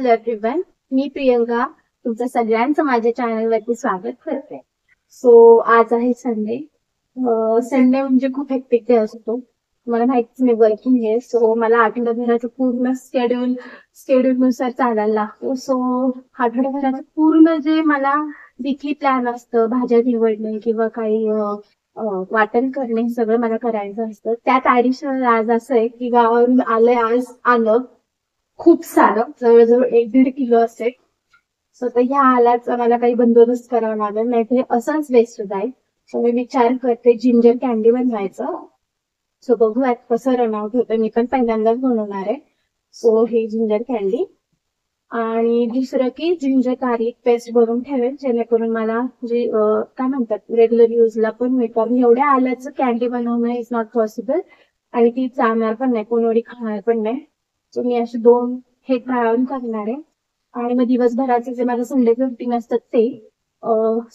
Hello everyone, मी प्रियंका तुमचं सगळ्यांचं माझ्या चॅनलवरती स्वागत करते. सो आज आहे संडे. संडे म्हणजे खूप हेक्टिक डे असतो. मला माहितीच मी वर्किंग आहे, सो मला आठवड्याभराचं पूर्ण शेड्यूलनुसार चालायला लागतो. सो आठवड्याभराचं पूर्ण जे मला वीकली प्लॅन असतं, भाज्या निवडणे किंवा काही वाटण करणे, सगळं मला करायचं असतं. त्यात ऍडिशनल आज असं आहे की गावावरून आलं खूप सारं, जवळजवळ 1-1.5 किलो असेल. सो तर ह्या आल्याचा मला काही बंदोबस्त करावा लागेल, नाही तर असंच वेस्ट जाईल. सो मी विचार करते जिंजर कॅन्डी बनवायचं. सो बघूयात कसं रन आउट होतं. मी पण पहिल्यांदाच बनवणार आहे. सो हे जिंजर कॅन्डी आणि दुसरं की जिंजर गार्लिक पेस्ट बनवून ठेवेल, जेणेकरून मला जे काय म्हणतात रेग्युलर युजला पण मिळतं. एवढ्या आल्याचं कॅन्डी बनवणं इज नॉट पॉसिबल आणि ती चालणार पण नाही, कोण एवढी खाणार पण नाही. सो मी असे 2 हे ट्राय करणार आहे. आणि मग दिवसभराचे जे माझं संडेचं रुटीन असतात ते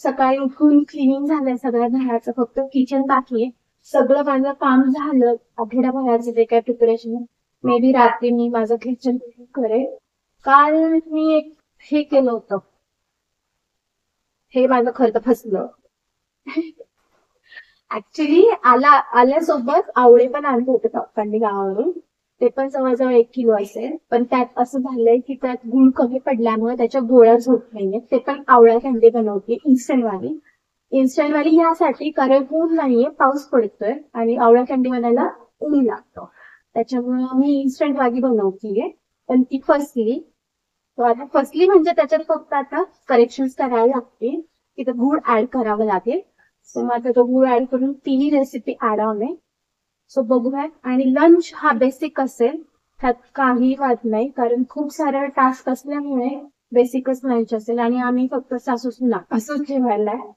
सकाळी उठून क्लिनिंग झालंय सगळ्या घराचं, फक्त किचन बाकी आहे. सगळं माझं काम झालं. आठवड्याभराचे जे काय प्रिपरेशन, मे बी रात्री मी माझं किचन करेल. काल मी एक हे केलं होतं, हे माझं खरं फसलं. ऍक्च्युली आल्यासोबत आवळे पण आणले होते पप्पांनी गावावरून. ते पण जवळजवळ 1 किलो असेल. पण त्यात असं झालंय की त्यात गुळ कमी पडल्यामुळे त्याच्या गोळ्याच होत नाहीये. ते पण आवळा कॅन्डी बनवते इन्स्टंट वाली ह्यासाठी, कारण ऊन नाहीये, पाऊस पडतोय आणि आवळा कॅन्डी बनायला ऊन लागतं. त्याच्यामुळे मी इन्स्टंट वाली बनवतीये, पण ती फसली. तो आता फसली म्हणजे त्याच्यात फक्त आता करेक्शन्स करायला लागतील. तिथं गुळ ऍड करावं लागेल. सो मग आता तो गुळ ऍड करून तिन्ही रेसिपी ऍड ऑन आहे. सो बघूयात. आणि लंच हा बेसिक असेल, त्यात काही वाद नाही, कारण खूप सारा टास्क असल्यामुळे बेसिकच लंच असेल. आणि आम्ही फक्त सासूसुना असंच जेवायला आहे.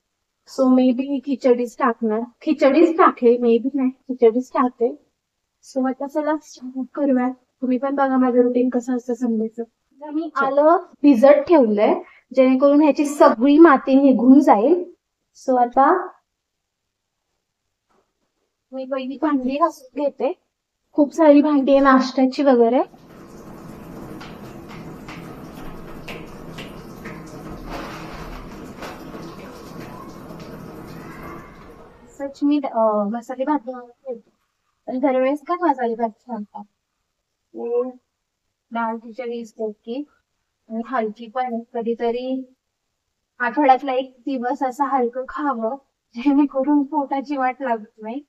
सो मे बी खिचडीच टाकेल, मे बी नाही, खिचडीच टाकेल. सो आता चला करूयात. तुम्ही पण बघा माझं रुटीन कसं असतं संडेचं. मी आलं भिजत ठेवलंय, जेणेकरून ह्याची सगळी माती निघून जाईल. सो आता मी पहिली भांडी घासून घेते. खूप सारी भांडी आहे नाश्त्याची वगैरे. सच मी मसाले भात बनवते, पण दरवेळेस काय मसाले भात सांगतात. डाळ खिचडी की आणि हलकी पण कधीतरी आठवड्यातला 1 दिवस असं हलकं खावं, जेणेकरून पोटाची वाट लागत नाही.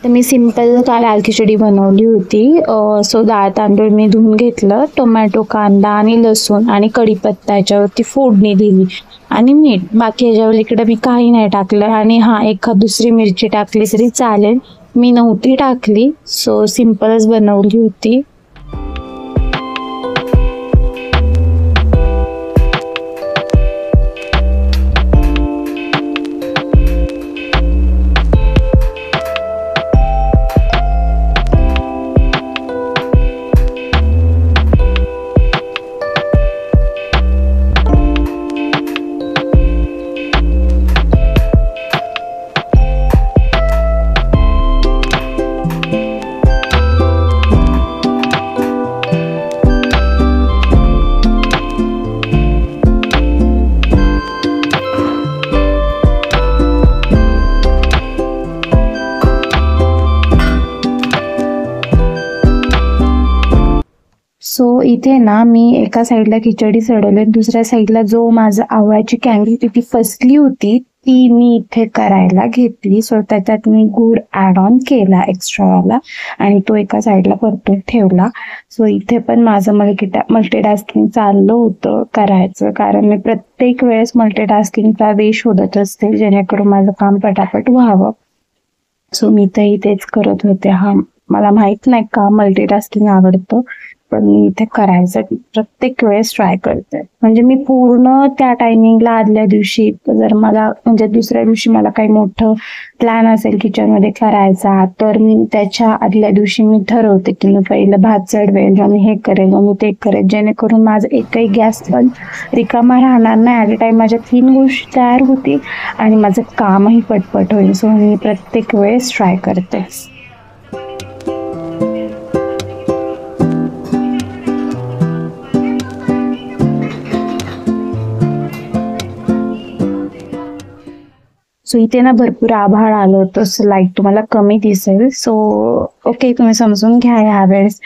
मी सिंपल डाळ खिचडी बनवली होती. सो डाळ तांदूळ मी धुवून घेतलं, टोमॅटो, कांदा आणि लसूण आणि कढीपत्ता याच्यावरती फोडणी दिली आणि मीठ. बाकी याच्यावर इकडे मी काही नाही टाकलं. आणि हा एखाद दुसरी मिरची टाकली तरी चालेल, मी नव्हती टाकली. सो सिंपलच बनवली होती. सो इथे ना मी एका साईडला खिचडी चढवली, दुसऱ्या साईडला जो माझा आवळ्याची कॅन्डी होती ती फसली होती, ती मी इथे करायला घेतली. सो त्याच्यात मी गुड ऍड ऑन केला एक्स्ट्रावाला आणि तो एका साईडला परतून ठेवला. सो इथे पण माझं मल्टीटास्किंग चाललं होतं करायचं, कारण मी प्रत्येक वेळेस मल्टीटास्किंगचा वे शोधत असते जेणेकरून माझं काम पटापट व्हावं. सो मी तर तेच करत होते. मला माहित नाही का मल्टीटास्किंग आवडतं, पण मी इथे करायचं प्रत्येक वेळेस ट्राय करते. म्हणजे मी पूर्ण त्या टायमिंगला आदल्या दिवशी जर मला म्हणजे दुसऱ्या दिवशी मला काही मोठं प्लॅन असेल किचनमध्ये करायचा, तर मी त्याच्या आदल्या दिवशी मी ठरवते की मी पहिलं भात चढवेल, मग मी हे करेल, मग मी ते करेल, जेणेकरून माझं एकही गॅस पण रिकामा राहणार नाही. ॲट अ टाइम माझ्या 3 गोष्टी तयार होतील आणि माझं कामही पटपट होईल. सो मी प्रत्येक वेळेस ट्राय करते. सो इथे ना भरपूर आभाळ आलं होतं, सो लाईट तुम्हाला कमी दिसेल. सो ओके, तुम्ही समजून घ्या यावेळेस.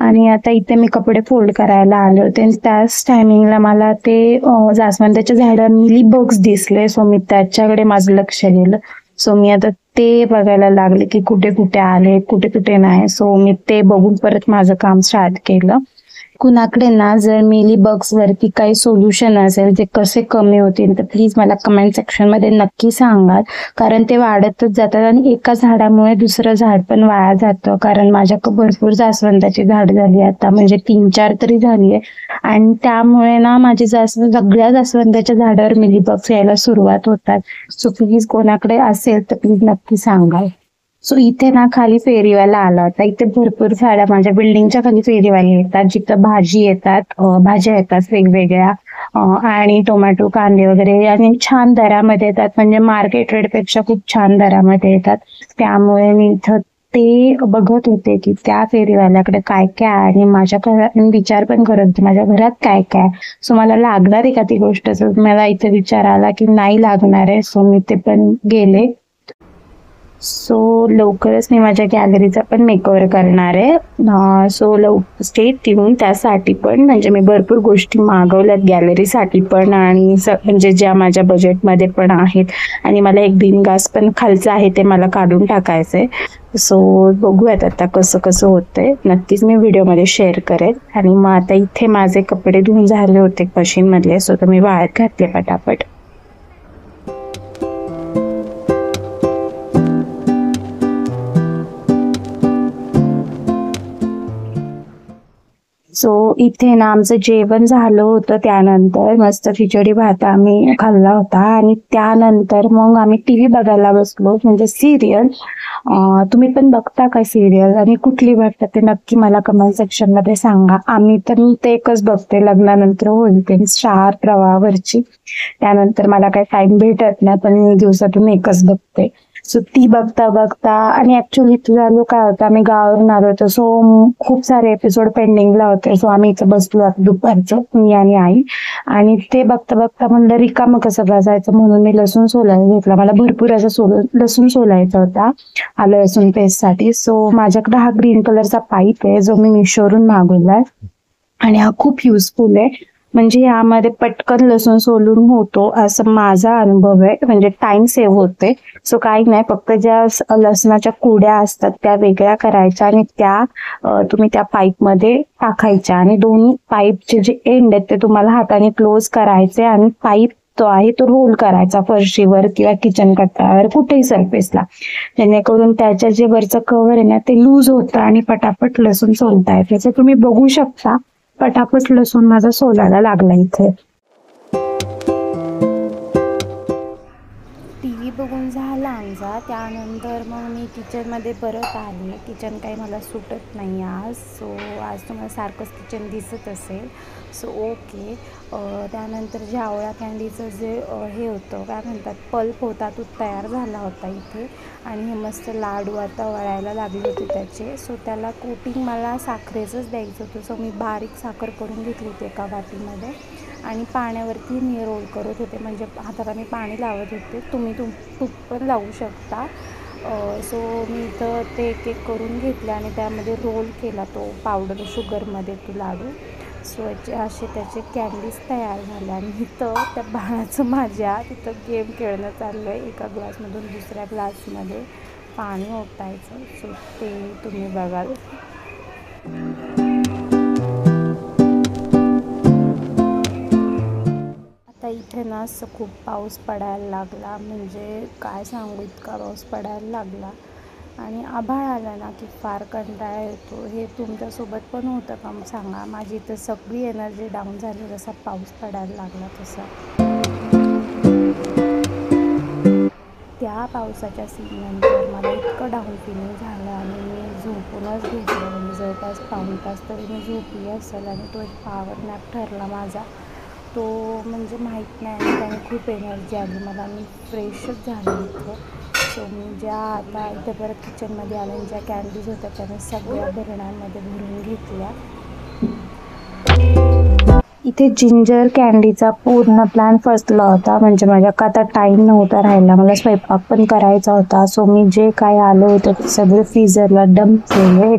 आणि आता इथे मी कपडे फोल्ड करायला आले होते आणि त्याच टायमिंगला मला ते जास्वंदाच्या झाडावर मिली बग्स दिसले. सो मी त्याच्याकडे माझं लक्ष गेलं. सो मी आता ते बघायला लागले की कुठे कुठे आले, कुठे कुठे नाही. सो मी ते बघून परत माझं काम स्टार्ट केलं. कुणाकडे ना जर मिली बग्स वरती काही सोल्युशन असेल जे कसे कमी होतील तर प्लीज मला कमेंट सेक्शन मध्ये नक्की सांगाल, कारण ते वाढतच जातात आणि एका झाडामुळे दुसरं झाड पण वाया जातं. कारण माझ्याकडे भरपूर जास्वंदाची झाड झाली आता, म्हणजे 3-4 तरी झाली आहे, आणि त्यामुळे ना माझी सगळ्या जास्वंदाच्या झाडावर मिली बग्स यायला सुरुवात होतात. सो प्लीज कोणाकडे असेल तर प्लीज नक्की सांगाल. सो इथे ना खाली फेरीवाला आला होता. इथे भरपूर झाडं माझ्या बिल्डिंगच्या खाली फेरीवाले येतात, जिथं भाज्या येतात वेगवेगळ्या, आणि टोमॅटो, कांदे वगैरे, आणि छान दरामध्ये येतात. म्हणजे मार्केट रेट पेक्षा खूप छान दरामध्ये येतात. त्यामुळे मी इथं ते बघत होते की त्या फेरीवाल्याकडे काय काय आहे, आणि माझ्या घरात विचार पण करत होते माझ्या घरात काय काय. सो मला लागणार आहे का ती गोष्ट. मला इथे विचार आला की नाही लागणार आहे. सो मी ते पण गेले. सो लवकरच मी माझ्या गॅलरीचा पण मेकओव्हर करणार आहे. सो स्टे ट्यून त्यासाठी पण. म्हणजे मी भरपूर गोष्टी मागवल्यात गॅलरीसाठी पण, आणि म्हणजे ज्या माझ्या बजेटमध्ये पण आहेत. आणि मला एक बिनगास पण खालचं आहे ते मला काढून टाकायचंय. सो बघूयात आता कसं कसं होतंय. नक्कीच मी व्हिडिओमध्ये शेअर करेल. आणि मग आता इथे माझे कपडे धुवून झाले होते मशीनमधले, सो तर मी वाळत घातले पटापट. सो इथे ना आमचं जेवण झालं होतं, त्यानंतर मस्त खिचडी भात आम्ही खाल्ला होता, आणि त्यानंतर मग आम्ही टीव्ही बघायला बसलो, म्हणजे सिरियल. तुम्ही पण बघता का सिरियल, आणि कुठली बघता ते नक्की मला कमेंट सेक्शन मध्ये सांगा. आम्ही तर ते एकच बघते, लग्नानंतर होईल ते स्टार प्रवाहावरची. त्यानंतर मला काही टाइम भेटत नाही, पण मी दिवसातून एकच बघते. सो ती बघता बघता, आणि ऍक्च्युली तुझा काय होतं, आम्ही गावावरून आलो होतो, सो खूप सारे एपिसोड पेंडिंगला होते. सो आम्ही इथं बसलो आता दुपारचं, मी आणि आई, आणि ते बघता बघता म्हणलं रिकामं कसं बसायचं, म्हणून मी लसूण सोलायला घेतला. मला भरपूर असं लसूण सोलायचा होता आलं लसूण पेस्ट साठी. सो माझ्याकडे हा ग्रीन कलरचा पाईप आहे जो मी मिशोवरून मागवलाय, आणि हा खूप युजफुल आहे. म्हणजे यामध्ये पटकन लसूण सोलून होतो असं माझा अनुभव आहे. म्हणजे टाइम सेव्ह होते. सो काही नाही, फक्त ज्या लसणाच्या कुड्या असतात त्या वेगळ्या करायच्या, आणि त्या तुम्ही त्या पाईप मध्ये टाकायच्या, आणि दोन्ही पाईपचे जे एंड आहेत ते तुम्हाला हाताने क्लोज करायचे, आणि पाईप तो आहे तो रोल करायचा फरशीवर किंवा किचन कट्ट्यावर कुठेही सरफेसला, जेणेकरून त्याच्या जे वरचं कव्हर आहे ना ते लूज होतं आणि पटापट लसूण सोलता येतं. त्याचं तुम्ही बघू शकता, पटापट लसूण माझा सोलायला लागला इथे. टीव्ही बघून झाला आमचा. त्यानंतर मग मी किचनमध्ये परत आले. किचन काही मला सुटत नाही आज. सो आज तुम्हाला सारखंच किचन दिसत असेल. So okay. त्यानंतर जे आवळा कँडीचं जे हे होतं, काय म्हणतात, पल्प होता, तो तयार झाला होता इथे, आणि हे मस्त लाडू आता वळायला लागले होते त्याचे. सो त्याला कोटिंग मला साखरेचंच द्यायचं होतं. सो मी बारीक साखर करून घेतली होती एका वाटीमध्ये, आणि पाण्यावरती मी रोल करत होते. म्हणजे हाताला मी पाणी लावत होते. तुम्ही तूप पण लावू शकता. सो मी इथं ते एक एक करून घेतले आणि त्यामध्ये रोल केला तो पावडर शुगरमध्ये तो लाडू. सो असे त्याचे कँडीज तयार झाले आणि इथं त्या बाळाचं माझ्या तिथं गेम खेळणं चाललं आहे. एका ग्लासमधून दुसऱ्या ग्लासमध्ये पाणी ओतायचं. सो ते तुम्ही बघाल. आता इथे ना असं खूप पाऊस पडायला लागला, म्हणजे काय सांगू, इतका पाऊस पडायला लागला आणि आभाळ आलं ना की फार कंटाळा येतो. हे तुमच्यासोबत पण होतं का सांगा. माझी इथं सगळी एनर्जी डाऊन झाली जसा पाऊस पडायला लागला तसा. त्या पावसाच्या सीननंतर मला इतकं डाऊन फिलिंग झालं आणि मी झोपूनच घेतलं. म्हणजे जवळपास पाऊण तास तरी मी झोपली असेल आणि तो एक पॉवर नॅप ठरला माझा तो. म्हणजे माहीत नाही आणि त्याने खूप एनर्जी आली मला. मी फ्रेशच झाले इथं. सो मी ज्या आता इथं परत किचनमध्ये आले आणि ज्या कँडीज होत्या त्याने सगळ्या भरण्यांमध्ये भरून घेतल्या. इथे जिंजर कँडीचा पूर्ण प्लॅन फसला होता. म्हणजे माझ्या आता टाईम नव्हता राहिला, मला स्वयंपाक पण करायचा होता. सो मी जे काय आलं होतं ते सगळे फ्रीझरला डंप केले.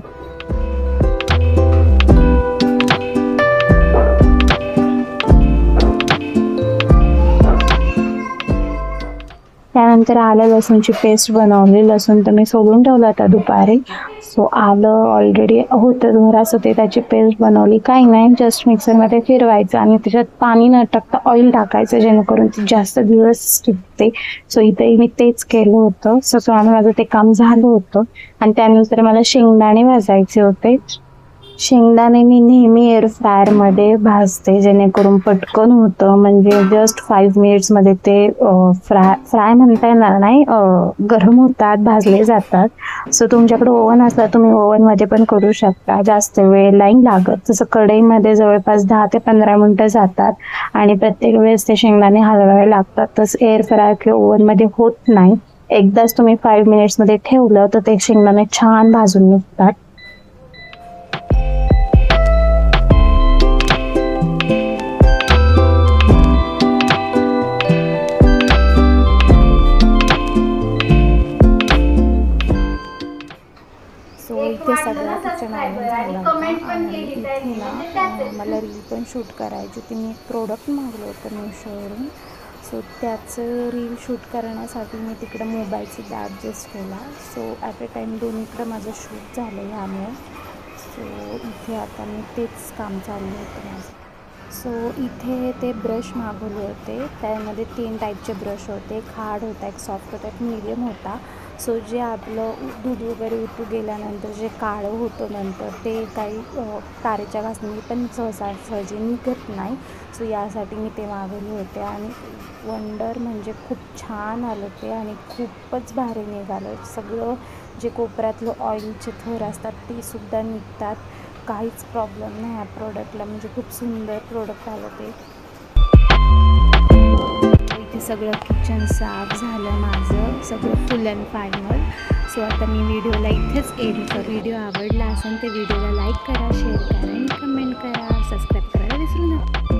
त्यानंतर आलं लसूणची पेस्ट बनवली. लसूण तर मी सोलून ठेवलं होता दुपारी. सो आलं ऑलरेडी होतं घरात, ते त्याची पेस्ट बनवली. काही नाही, जस्ट मिक्सरमध्ये फिरवायचं आणि त्याच्यात पाणी न टाकता ऑइल टाकायचं जेणेकरून ती जास्त दिवस टिकते. सो इथे मी तेच केलं होतं. सो माझं ते काम झालं होतं आणि त्यानंतर मला शेंगदाणे भाजायचे होते. शेंगदाणे मी नेहमी एअर फ्रायरमध्ये भाजते जेणेकरून पटकन होतं. म्हणजे जस्ट 5 मिनिट्समध्ये ते फ्राय म्हणता येणार नाही, गरम होतात, भाजले जातात. सो तुमच्याकडे ओव्हन असला तुम्ही ओव्हनमध्ये पण करू शकता. जास्त वेळ नाही लागत. तसं कढईमध्ये जवळपास 10 ते 15 मिनटं जातात आणि प्रत्येक वेळेस ते शेंगदाणे हलवावे लागतात. तसं एअर फ्राय किंवा ओव्हनमध्ये होत नाही. एकदाच तुम्ही 5 मिनिट्समध्ये ठेवलं तर ते शेंगदाणे छान भाजून निघतात. सो इथे सगळा किचन आवरून झाला होता आणि इथे ना मला रील पण शूट करायची होती. मी एक प्रोडक्ट मागवलं होतं मिशोवरून. सो त्याचं रील शूट करण्यासाठी मी तिकडं मोबाईलची ॲडजस्ट केला. सो ॲट अ टाईम दोन्हीकडं माझं शूट झालं ह्यामुळे. सो इथे आता मी तेच काम चाललं होतं माझं. सो इथे ते ब्रश मागवले होते. त्यामध्ये 3 टाईपचे ब्रश होते. एक हार्ड होता, एक सॉफ्ट होता, एक मीडियम होता. सो जे आपलं दूध वगैरे उतू गेल्यानंतर जे काळं होतं नंतर ते काही तारेच्या घासणी पण सहजी निघत नाही. सो यासाठी मी ते मागवले होते आणि वंडर म्हणजे खूप छान आलं ते आणि खूपच भारी निघालं. सगळं जे कोपऱ्यातलं ऑइलचे थर असतात ते सुद्धा निघतात. काहीच प्रॉब्लेम नाही ह्या प्रोडक्टला. म्हणजे खूप सुंदर प्रोडक्ट आलं ते. इथे सगळं किचन साफ झालं माझं, सगळं फुल अँड फायनल. सो आता मी व्हिडिओला इथेच एंड कर. व्हिडिओ आवडला असेल तर व्हिडिओला लाईक करा, शेअर करा आणि कमेंट करा. सबस्क्राईब करायला विसरू नका.